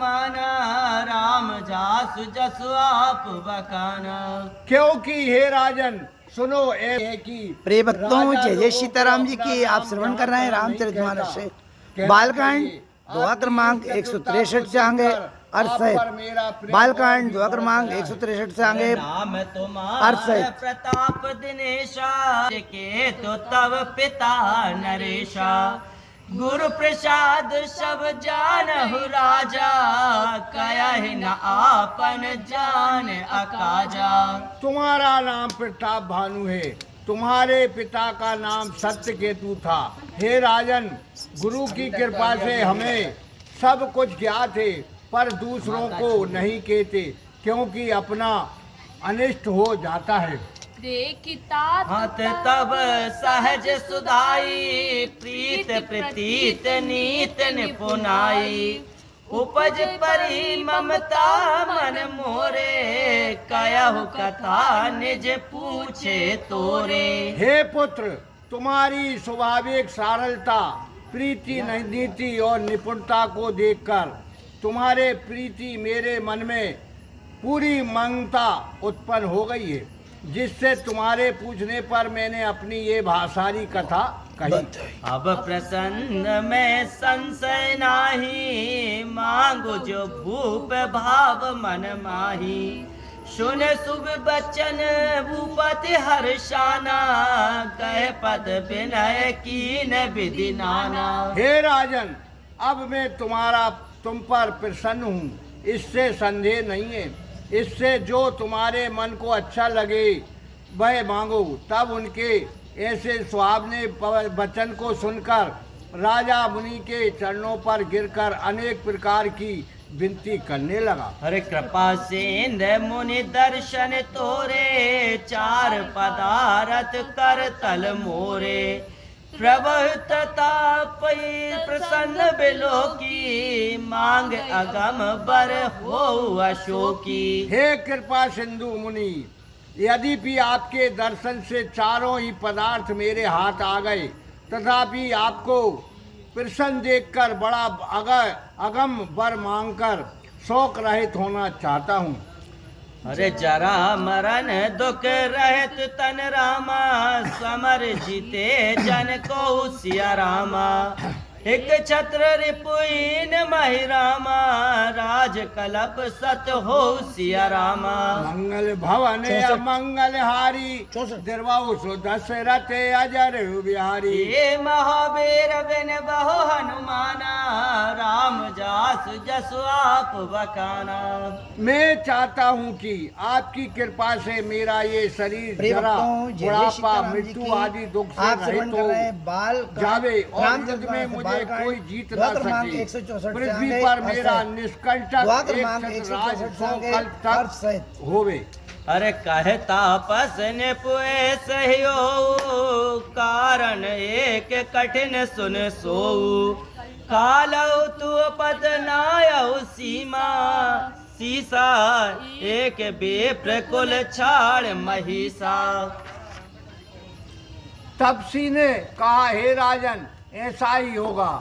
हनुमाना, राम जासु जसु आप बखाना। क्योंकि हे राजन सुनो कि प्रिय भक्तों, जय जय सीताराम जी की आप श्रवण कर रहे हैं रामचरितमानस से बालकांड दोहा क्रमांक 163 से आगे अर्थ बालकांड दोहा क्रमांक 163 से आगे नाम तुम्हारा प्रताप दिनेशा, के तो तब पिता नरेशा। गुरु प्रसाद सब जानहु राजा, कयहि न आपन जान अकाजा। तुम्हारा नाम प्रताप भानु है, तुम्हारे पिता का नाम सत्य केतु था। हे राजन, गुरु की कृपा से हमें सब कुछ ज्ञात है, पर दूसरों को नहीं कहते, क्योंकि अपना अनिष्ट हो जाता है। हाथ तब सहज सुधाई, प्रीत प्रतीत नीत निपुनाई। उपज परी ममता मन मोरे, कयहु कथा निज पूछे तोरे। हे पुत्र, तुम्हारी स्वाभाविक सरलता, प्रीति नीति और निपुणता को देखकर तुम्हारे प्रीति मेरे मन में पूरी ममता उत्पन्न हो गई है, जिससे तुम्हारे पूछने पर मैंने अपनी ये भाषारी कथा कही। अब प्रसन्न में संशय नाही, मांगो जो भूप भाव मन माही। सुन शुभ बचन भूपति हर्षाना, कह पद विनय कीन विधि नाना। हे राजन, अब मैं तुम पर प्रसन्न हूँ, इससे संदेह नहीं है। इससे जो तुम्हारे मन को अच्छा लगे वह मांगो। तब उनके ऐसे सुहावने वचन को सुनकर राजा मुनि के चरणों पर गिरकर अनेक प्रकार की विनती करने लगा। हरे कृपा सिंधु मुनि दर्शन तोरे, चार पदारथ कर तल मोरे। प्रभु तापई प्रसन्न बिलो की, मांग अगम बर हो अशोकी। हे कृपा सिंधु मुनि, यद्यपि आपके दर्शन से चारों ही पदार्थ मेरे हाथ आ गए, तथापि आपको प्रसन्न देखकर बड़ा अगम वर मांगकर शोक रहित होना चाहता हूँ। अरे जरा मरण दुख रहत तन रामा, समर जीते जन को सिया रामा। एक छत्र रिपुइन महि रामा, राज कलप सत हो सिया रामा। मंगल भवन मंगल हारी, दिरवाऊ सो दशरथ अजर बिहारी। ये महावीर बिन बहु हनुमाना, राम जासु जसु आप बखाना। मैं चाहता हूँ कि आपकी कृपा से मेरा ये शरीर जरा बुढ़ापा मृत्यु आदि दुख से रहित हो जावे, और युद्ध में मुझे कोई जीत न सके। पृथ्वी पर मेरा निष्कंटक एक राज सौ कल्प तक होवे। अरे कहे तापस ने पुए सहियो, कारण एक कठिन सुन सोऊ। कालौ तु पद नायौ सीमा, सीसा एक बेप्र कुल छाड़ महिषा। तपसी ने कहा, हे राजन, ऐसा ही होगा।